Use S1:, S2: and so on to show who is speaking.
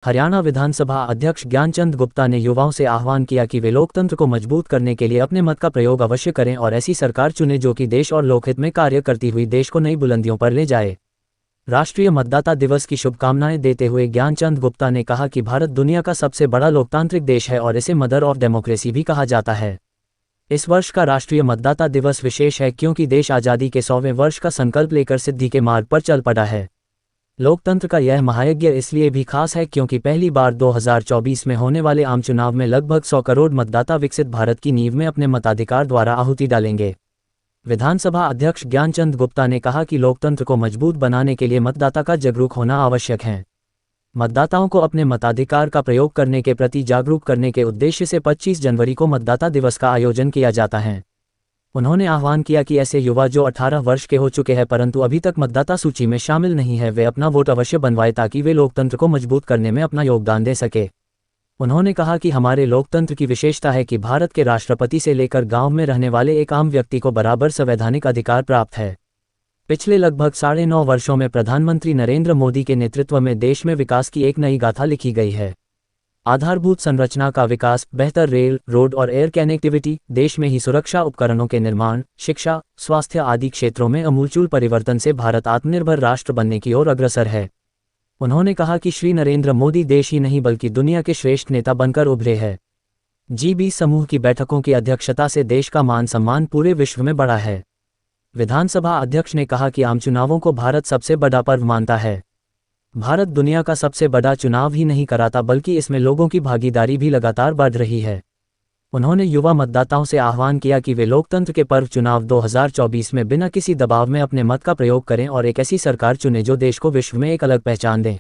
S1: हरियाणा विधानसभा अध्यक्ष ज्ञानचंद गुप्ता ने युवाओं से आह्वान किया कि वे लोकतंत्र को मजबूत करने के लिए अपने मत का प्रयोग अवश्य करें और ऐसी सरकार चुनें जो कि देश और लोकहित में कार्य करती हुई देश को नई बुलंदियों पर ले जाए। राष्ट्रीय मतदाता दिवस की शुभकामनाएं देते हुए ज्ञानचंद गुप्ता ने कहा कि भारत दुनिया का सबसे बड़ा लोकतांत्रिक देश है और इसे मदर ऑफ डेमोक्रेसी भी कहा जाता है। इस वर्ष का राष्ट्रीय मतदाता दिवस विशेष है क्योंकि देश आज़ादी के 100वें वर्ष का संकल्प लेकर सिद्धि के मार्ग पर चल पड़ा है। लोकतंत्र का यह महायज्ञ इसलिए भी खास है क्योंकि पहली बार 2024 में होने वाले आम चुनाव में लगभग 100 करोड़ मतदाता विकसित भारत की नींव में अपने मताधिकार द्वारा आहुति डालेंगे। विधानसभा अध्यक्ष ज्ञानचंद गुप्ता ने कहा कि लोकतंत्र को मजबूत बनाने के लिए मतदाता का जागरूक होना आवश्यक है। मतदाताओं को अपने मताधिकार का प्रयोग करने के प्रति जागरूक करने के उद्देश्य से 25 जनवरी को मतदाता दिवस का आयोजन किया जाता है। उन्होंने आह्वान किया कि ऐसे युवा जो 18 वर्ष के हो चुके हैं परंतु अभी तक मतदाता सूची में शामिल नहीं है वे अपना वोट अवश्य बनवाएं ताकि वे लोकतंत्र को मजबूत करने में अपना योगदान दे सके। उन्होंने कहा कि हमारे लोकतंत्र की विशेषता है कि भारत के राष्ट्रपति से लेकर गांव में रहने वाले एक आम व्यक्ति को बराबर संवैधानिक अधिकार प्राप्त है। पिछले लगभग 9.5 वर्षों में प्रधानमंत्री नरेंद्र मोदी के नेतृत्व में देश में विकास की एक नई गाथा लिखी गई है। आधारभूत संरचना का विकास, बेहतर रेल, रोड और एयर कनेक्टिविटी, देश में ही सुरक्षा उपकरणों के निर्माण, शिक्षा, स्वास्थ्य आदि क्षेत्रों में आमूलचूल परिवर्तन से भारत आत्मनिर्भर राष्ट्र बनने की ओर अग्रसर है। उन्होंने कहा कि श्री नरेंद्र मोदी देश ही नहीं बल्कि दुनिया के श्रेष्ठ नेता बनकर उभरे हैं। G20 समूह की बैठकों की अध्यक्षता से देश का मान सम्मान पूरे विश्व में बढ़ा है। विधानसभा अध्यक्ष ने कहा कि आम चुनावों को भारत सबसे बड़ा पर्व मानता है। भारत दुनिया का सबसे बड़ा चुनाव ही नहीं कराता बल्कि इसमें लोगों की भागीदारी भी लगातार बढ़ रही है। उन्होंने युवा मतदाताओं से आह्वान किया कि वे लोकतंत्र के पर्व चुनाव 2024 में बिना किसी दबाव में अपने मत का प्रयोग करें और एक ऐसी सरकार चुनें जो देश को विश्व में एक अलग पहचान दें।